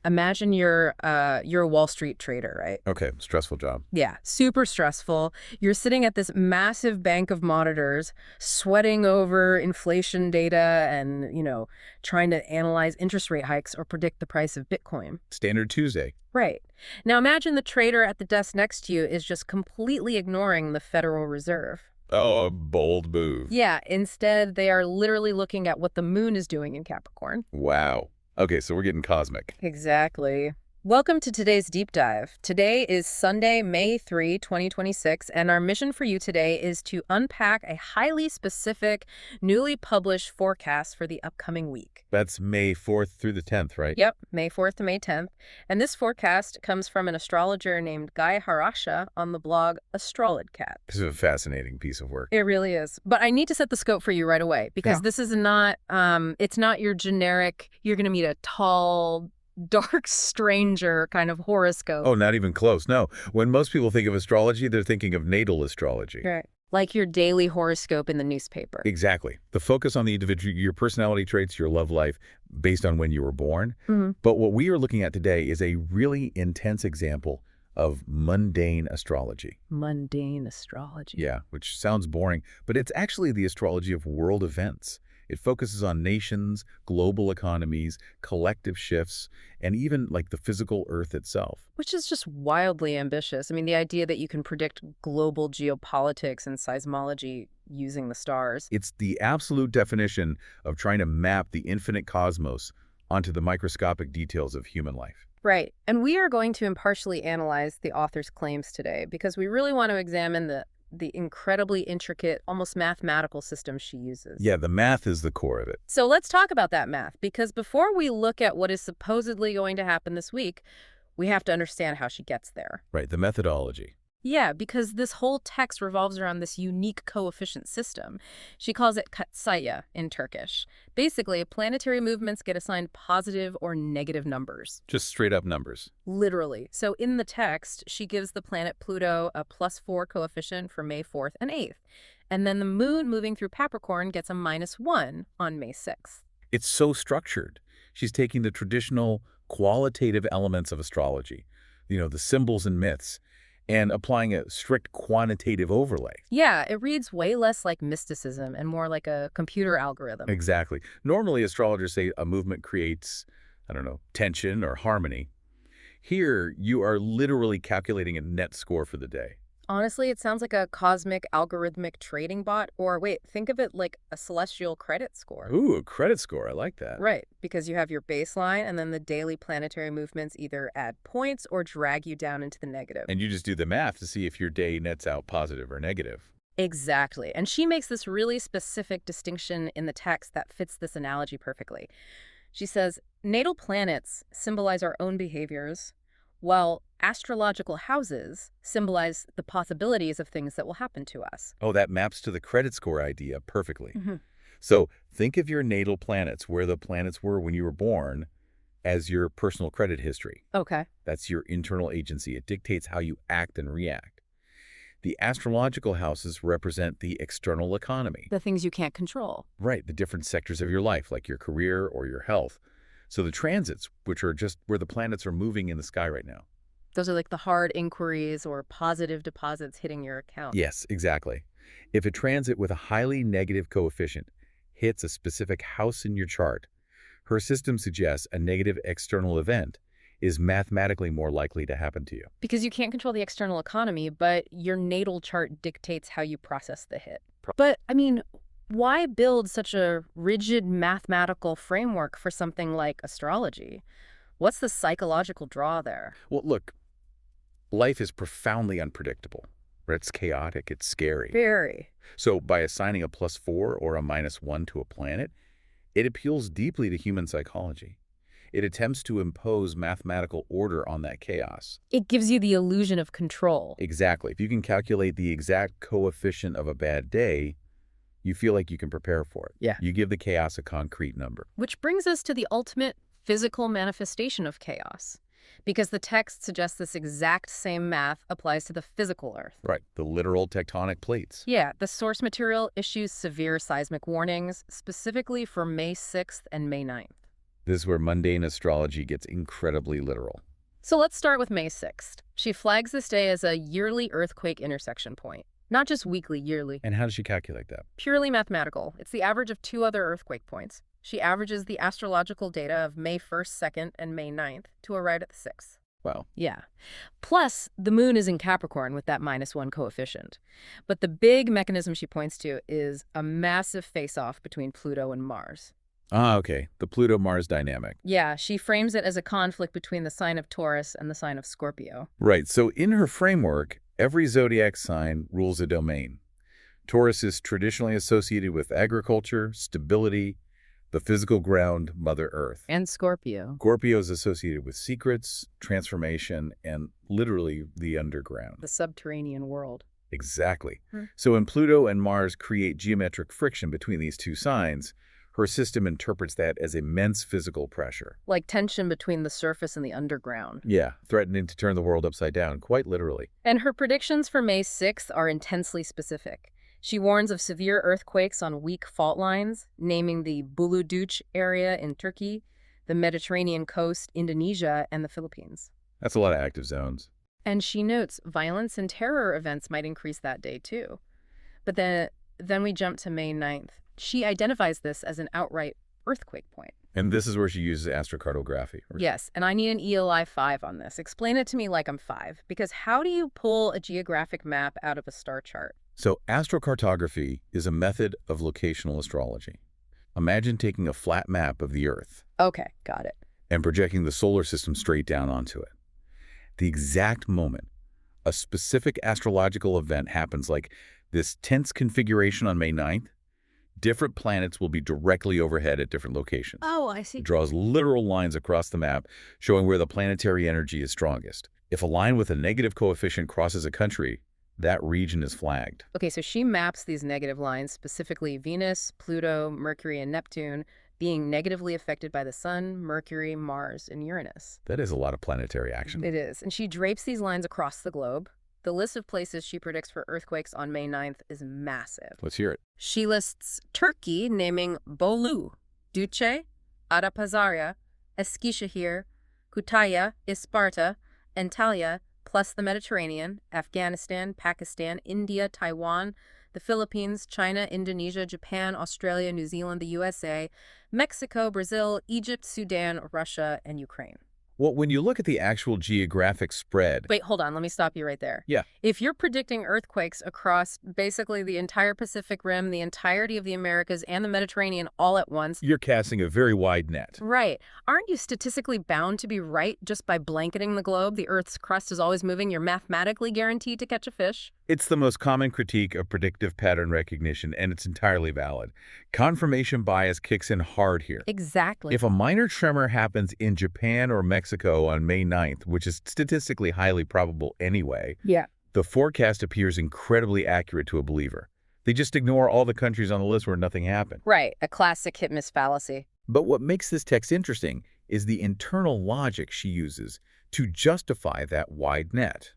Imagine you're a Wall Street trader, right? Okay, stressful job. Yeah, super stressful. You're sitting at this massive bank of monitors, sweating over inflation data and, trying to analyze interest rate hikes or predict the price of Bitcoin. Standard Tuesday. Right. Now imagine the trader at the desk next to you is just completely ignoring the Federal Reserve. Oh, a bold move. Yeah, instead they are literally looking at what the moon is doing in Capricorn. Wow. Okay, so we're getting cosmic. Exactly. Welcome to today's deep dive. Today is Sunday, May 3, 2026, and our mission for you today is to unpack a highly specific, newly published forecast for the upcoming week. That's May 4th through the 10th, right? Yep, May 4th to May 10th. And this forecast comes from an astrologer named Guy Harasha on the blog Astrology. This is a fascinating piece of work. It really is. But I need to set the scope for you right away because this is not, it's not your generic, you're going to meet a tall, dark stranger kind of horoscope. Oh, not even close. No. When most people think of astrology, they're thinking of natal astrology. Right. Like your daily horoscope in the newspaper. Exactly. The focus on the individual, your personality traits, your love life, based on when you were born. But what we are looking at today is a really intense example of mundane astrology. Mundane astrology. Yeah, which sounds boring, but it's actually the astrology of world events. It focuses on nations, global economies, collective shifts, and even like the physical Earth itself. Which is just wildly ambitious. I mean, the idea that you can predict global geopolitics and seismology using the stars. It's the absolute definition of trying to map the infinite cosmos onto the microscopic details of human life. Right. And we are going to impartially analyze the author's claims today because we really want to examine the incredibly intricate, almost mathematical system she uses. Yeah, the math is the core of it. So let's talk about that math, because before we look at what is supposedly going to happen this week, we have to understand how she gets there. Right, the methodology. Yeah, because this whole text revolves around this unique coefficient system. She calls it katsaya in Turkish. Basically, planetary movements get assigned positive or negative numbers. Just straight up numbers. Literally. So in the text, she gives the planet Pluto a +4 coefficient for May 4th and 8th. And then the moon moving through Capricorn gets a -1 on May 6th. It's so structured. She's taking the traditional qualitative elements of astrology, the symbols and myths, and applying a strict quantitative overlay. Yeah, it reads way less like mysticism and more like a computer algorithm. Exactly. Normally, astrologers say a movement creates, tension or harmony. Here, you are literally calculating a net score for the day. Honestly, it sounds like a cosmic algorithmic trading bot, or wait, think of it like a celestial credit score. Ooh, a credit score. I like that. Right, because you have your baseline, and then the daily planetary movements either add points or drag you down into the negative. And you just do the math to see if your day nets out positive or negative. Exactly. And she makes this really specific distinction in the text that fits this analogy perfectly. She says, natal planets symbolize our own behaviors, while astrological houses symbolize the possibilities of things that will happen to us. Oh, that maps to the credit score idea perfectly. So think of your natal planets, where the planets were when you were born, as your personal credit history. Okay. That's your internal agency. It dictates how you act and react. The astrological houses represent the external economy. The things you can't control. Right, the different sectors of your life, like your career or your health. So the transits, which are just where the planets are moving in the sky right now. Those are like the hard inquiries or positive deposits hitting your account. Yes, exactly. If a transit with a highly negative coefficient hits a specific house in your chart, her system suggests a negative external event is mathematically more likely to happen to you. Because you can't control the external economy, but your natal chart dictates how you process the hit. But, I mean, why build such a rigid mathematical framework for something like astrology? What's the psychological draw there? Well, look, life is profoundly unpredictable. It's chaotic, it's scary. Very. So by assigning a +4 or a -1 to a planet, it appeals deeply to human psychology. It attempts to impose mathematical order on that chaos. It gives you the illusion of control. Exactly. If you can calculate the exact coefficient of a bad day, you feel like you can prepare for it. Yeah. You give the chaos a concrete number. Which brings us to the ultimate physical manifestation of chaos. Because the text suggests this exact same math applies to the physical Earth. Right, the literal tectonic plates. Yeah, the source material issues severe seismic warnings, specifically for May 6th and May 9th. This is where mundane astrology gets incredibly literal. So let's start with May 6th. She flags this day as a yearly earthquake intersection point. Not just weekly, yearly. And how does she calculate that? Purely mathematical. It's the average of two other earthquake points. She averages the astrological data of May 1st, 2nd, and May 9th to arrive at the 6th. Wow. Yeah. Plus, the moon is in Capricorn with that -1 coefficient. But the big mechanism she points to is a massive face-off between Pluto and Mars. Ah, okay. The Pluto-Mars dynamic. Yeah, she frames it as a conflict between the sign of Taurus and the sign of Scorpio. Right. So in her framework, every zodiac sign rules a domain. Taurus is traditionally associated with agriculture, stability, the physical ground, Mother Earth. And Scorpio. Scorpio is associated with secrets, transformation, and literally the underground. The subterranean world. Exactly. So when Pluto and Mars create geometric friction between these two signs, her system interprets that as immense physical pressure. Like tension between the surface and the underground. Yeah, threatening to turn the world upside down, quite literally. And her predictions for May 6th are intensely specific. She warns of severe earthquakes on weak fault lines, naming the Buluduc area in Turkey, the Mediterranean coast, Indonesia, and the Philippines. That's a lot of active zones. And she notes violence and terror events might increase that day, too. But then we jump to May 9th. She identifies this as an outright earthquake point. And this is where she uses astrocartography. Yes, and I need an ELI 5 on this. Explain it to me like I'm 5, because how do you pull a geographic map out of a star chart? So astrocartography is a method of locational astrology. Imagine taking a flat map of the Earth Okay, got it. and projecting the solar system straight down onto it. The exact moment a specific astrological event happens, like this tense configuration on May 9th, different planets will be directly overhead at different locations. Oh, I see. It draws literal lines across the map showing where the planetary energy is strongest. If a line with a negative coefficient crosses a country, that region is flagged. Okay, so she maps these negative lines, specifically Venus, Pluto, Mercury, and Neptune, being negatively affected by the Sun, Mercury, Mars, and Uranus. That is a lot of planetary action. It is. And she drapes these lines across the globe. The list of places she predicts for earthquakes on May 9th is massive. Let's hear it. She lists Turkey, naming Bolu, Duce, Adapazarya, Eskişehir, Kütahya, Isparta, Antalya, plus the Mediterranean, Afghanistan, Pakistan, India, Taiwan, the Philippines, China, Indonesia, Japan, Australia, New Zealand, the USA, Mexico, Brazil, Egypt, Sudan, Russia, and Ukraine. Well, when you look at the actual geographic spread... Wait, hold on. Let me stop you right there. Yeah. If you're predicting earthquakes across basically the entire Pacific Rim, the entirety of the Americas, and the Mediterranean all at once... You're casting a very wide net. Right. Aren't you statistically bound to be right just by blanketing the globe? The Earth's crust is always moving. You're mathematically guaranteed to catch a fish. It's the most common critique of predictive pattern recognition, and it's entirely valid. Confirmation bias kicks in hard here. Exactly. If a minor tremor happens in Japan or Mexico on May 9th, which is statistically highly probable anyway, the forecast appears incredibly accurate to a believer. They just ignore all the countries on the list where nothing happened. Right. A classic hit-miss fallacy. But what makes this text interesting is the internal logic she uses to justify that wide net.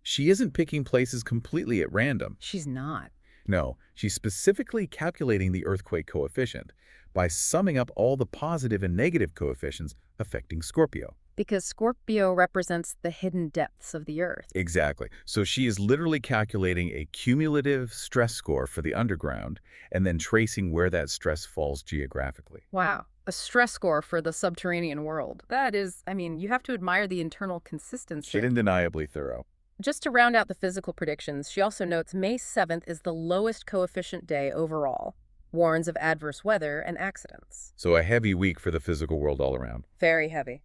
She isn't picking places completely at random. She's not. No, she's specifically calculating the earthquake coefficient by summing up all the positive and negative coefficients affecting Scorpio. Because Scorpio represents the hidden depths of the Earth. Exactly. So she is literally calculating a cumulative stress score for the underground and then tracing where that stress falls geographically. Wow. A stress score for the subterranean world. That is, I mean, you have to admire the internal consistency. She's undeniably thorough. Just to round out the physical predictions, she also notes May 7th is the lowest coefficient day overall, warns of adverse weather and accidents. So a heavy week for the physical world all around. Very heavy.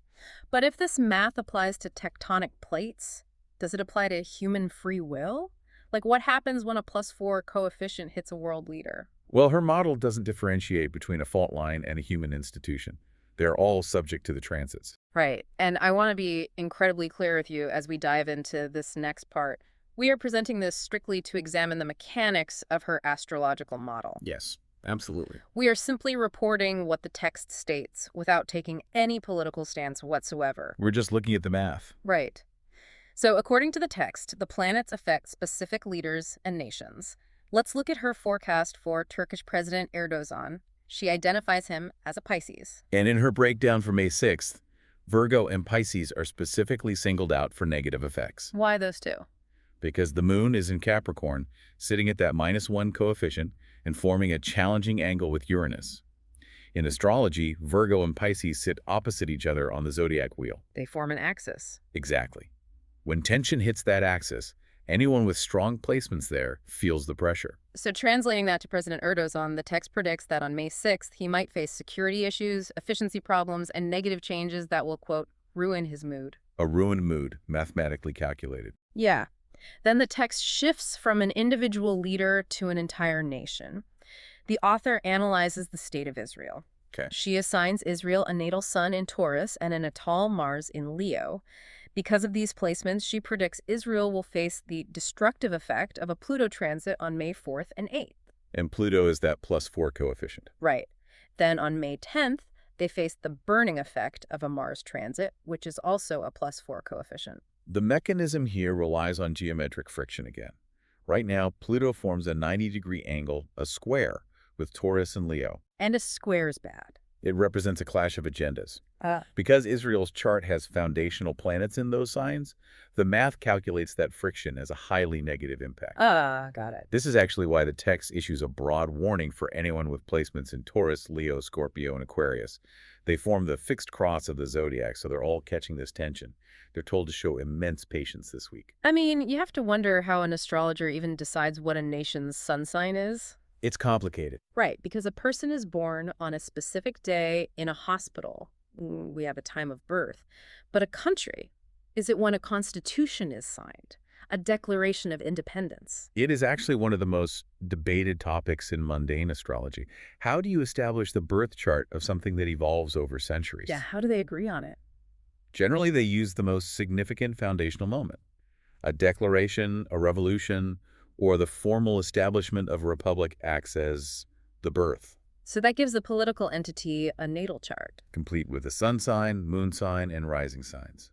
But if this math applies to tectonic plates, does it apply to human free will? Like what happens when a +4 coefficient hits a world leader? Well, her model doesn't differentiate between a fault line and a human institution. They're all subject to the transits. Right. And I want to be incredibly clear with you as we dive into this next part. We are presenting this strictly to examine the mechanics of her astrological model. Yes, absolutely. We are simply reporting what the text states without taking any political stance whatsoever. We're just looking at the math. Right. So according to the text, the planets affect specific leaders and nations. Let's look at her forecast for Turkish President Erdogan. She identifies him as a Pisces. And in her breakdown for May 6th, Virgo and Pisces are specifically singled out for negative effects. Why those two? Because the moon is in Capricorn, sitting at that -1 coefficient and forming a challenging angle with Uranus. In astrology, Virgo and Pisces sit opposite each other on the zodiac wheel. They form an axis. Exactly. When tension hits that axis, anyone with strong placements there feels the pressure. So translating that to President Erdogan, the text predicts that on May 6th, he might face security issues, efficiency problems, and negative changes that will, quote, ruin his mood. A ruined mood, mathematically calculated. Yeah. Then the text shifts from an individual leader to an entire nation. The author analyzes the state of Israel. Okay. She assigns Israel a natal sun in Taurus and a natal Mars in Leo. Because of these placements, she predicts Israel will face the destructive effect of a Pluto transit on May 4th and 8th. And Pluto is that +4 coefficient. Right. Then on May 10th, they face the burning effect of a Mars transit, which is also a +4 coefficient. The mechanism here relies on geometric friction again. Right now, Pluto forms a 90-degree angle, a square, with Taurus and Leo. And a square is bad. It represents a clash of agendas. Because Israel's chart has foundational planets in those signs, the math calculates that friction as a highly negative impact. Got it. This is actually why the text issues a broad warning for anyone with placements in Taurus, Leo, Scorpio, and Aquarius. They form the fixed cross of the zodiac, so they're all catching this tension. They're told to show immense patience this week. I mean, you have to wonder how an astrologer even decides what a nation's sun sign is. It's complicated. Right, because a person is born on a specific day in a hospital. We have a time of birth. But a country, is it when a constitution is signed? A declaration of independence? It is actually one of the most debated topics in mundane astrology. How do you establish the birth chart of something that evolves over centuries? Yeah, how do they agree on it? Generally, they use the most significant foundational moment. A declaration, a revolution, or the formal establishment of a republic acts as the birth. So that gives the political entity a natal chart. Complete with the sun sign, moon sign, and rising signs.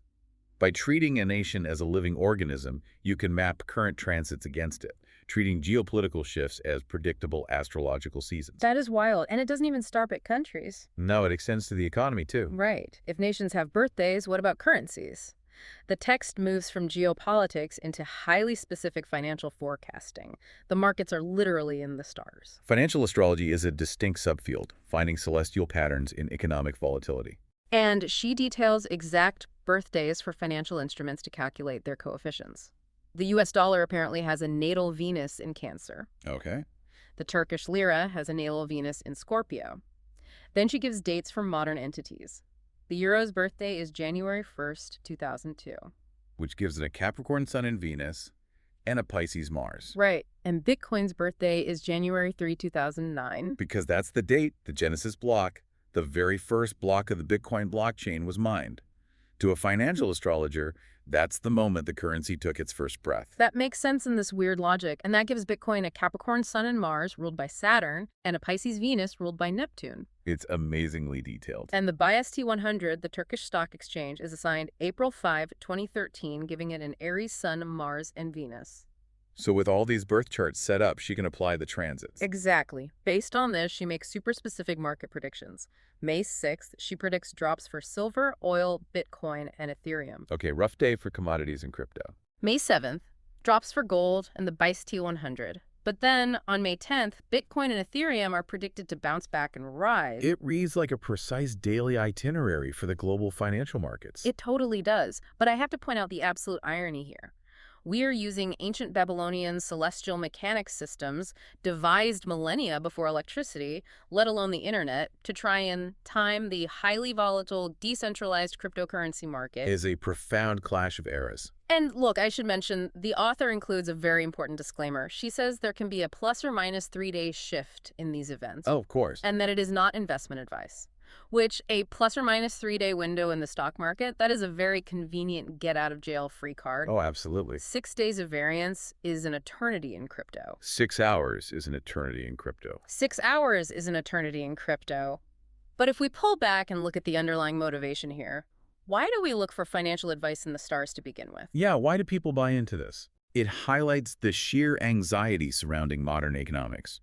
By treating a nation as a living organism, you can map current transits against it, treating geopolitical shifts as predictable astrological seasons. That is wild, and it doesn't even stop at countries. No, it extends to the economy, too. Right. If nations have birthdays, what about currencies? The text moves from geopolitics into highly specific financial forecasting. The markets are literally in the stars. Financial astrology is a distinct subfield, finding celestial patterns in economic volatility. And she details exact birthdays for financial instruments to calculate their coefficients. The US dollar apparently has a natal Venus in Cancer. Okay. The Turkish lira has a natal Venus in Scorpio. Then she gives dates for modern entities. The euro's birthday is January 1st, 2002. Which gives it a Capricorn Sun in Venus and a Pisces Mars. Right. And Bitcoin's birthday is January 3, 2009. Because that's the date the Genesis block, the very first block of the Bitcoin blockchain, was mined. To a financial astrologer, that's the moment the currency took its first breath. That makes sense in this weird logic, and that gives Bitcoin a Capricorn Sun and Mars ruled by Saturn and a Pisces Venus ruled by Neptune. It's amazingly detailed. And the BIST 100, the Turkish stock exchange, is assigned April 5, 2013, giving it an Aries Sun, Mars, and Venus. So with all these birth charts set up, she can apply the transits. Exactly. Based on this, she makes super specific market predictions. May 6th, she predicts drops for silver, oil, Bitcoin, and Ethereum. Okay, rough day for commodities and crypto. May 7th, drops for gold and the BIST 100. But then, on May 10th, Bitcoin and Ethereum are predicted to bounce back and rise. It reads like a precise daily itinerary for the global financial markets. It totally does. But I have to point out the absolute irony here. We are using ancient Babylonian celestial mechanics systems devised millennia before electricity, let alone the internet, to try and time the highly volatile, decentralized cryptocurrency market. It is a profound clash of eras. And look, I should mention, the author includes a very important disclaimer. She says there can be a plus or minus 3-day shift in these events. Oh, of course. And that it is not investment advice. Which, a plus or minus 3-day window in the stock market, that is a very convenient get-out-of-jail-free card. Oh, absolutely. 6 days of variance is an eternity in crypto. 6 hours is an eternity in crypto. 6 hours is an eternity in crypto. But if we pull back and look at the underlying motivation here, why do we look for financial advice in the stars to begin with? Yeah, why do people buy into this? It highlights the sheer anxiety surrounding modern economics.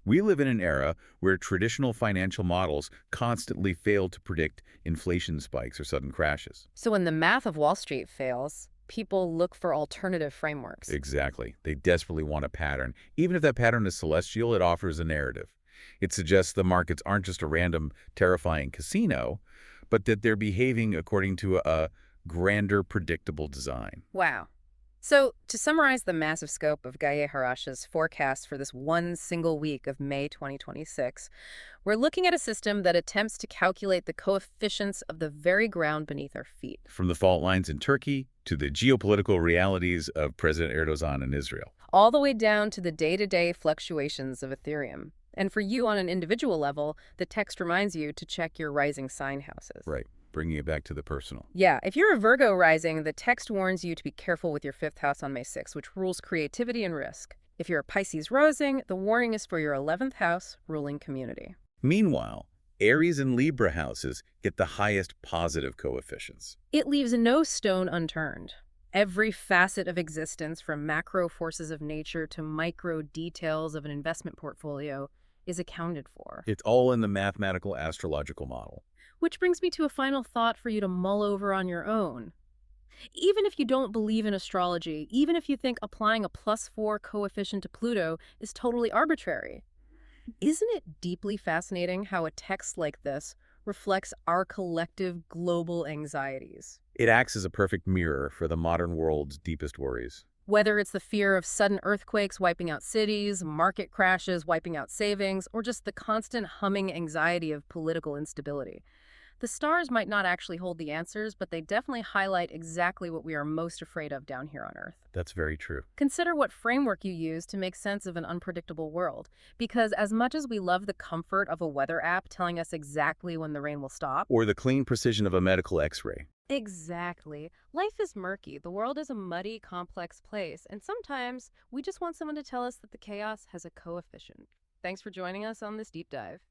We live in an era where traditional financial models constantly fail to predict inflation spikes or sudden crashes. So when the math of Wall Street fails, people look for alternative frameworks. Exactly. They desperately want a pattern. Even if that pattern is celestial, it offers a narrative. It suggests the markets aren't just a random, terrifying casino, but that they're behaving according to a grander, predictable design. Wow. So, to summarize the massive scope of Gaye Harash's forecast for this one single week of May 2026, we're looking at a system that attempts to calculate the coefficients of the very ground beneath our feet. From the fault lines in Turkey to the geopolitical realities of President Erdogan in Israel. All the way down to the day-to-day fluctuations of Ethereum. And for you on an individual level, the text reminds you to check your rising sign houses. Right. Bringing it back to the personal. Yeah, if you're a Virgo rising, the text warns you to be careful with your fifth house on May 6th, which rules creativity and risk. If you're a Pisces rising, the warning is for your 11th house, ruling community. Meanwhile, Aries and Libra houses get the highest positive coefficients. It leaves no stone unturned. Every facet of existence, from macro forces of nature to micro details of an investment portfolio, is accounted for. It's all in the mathematical astrological model. Which brings me to a final thought for you to mull over on your own. Even if you don't believe in astrology, even if you think applying a +4 coefficient to Pluto is totally arbitrary, isn't it deeply fascinating how a text like this reflects our collective global anxieties? It acts as a perfect mirror for the modern world's deepest worries. Whether it's the fear of sudden earthquakes wiping out cities, market crashes wiping out savings, or just the constant humming anxiety of political instability. The stars might not actually hold the answers, but they definitely highlight exactly what we are most afraid of down here on Earth. That's very true. Consider what framework you use to make sense of an unpredictable world. Because as much as we love the comfort of a weather app telling us exactly when the rain will stop, Or the clean precision of a medical x-ray. exactly. Life is murky. The world is a muddy, complex place. And sometimes we just want someone to tell us that the chaos has a coefficient. Thanks for joining us on this deep dive.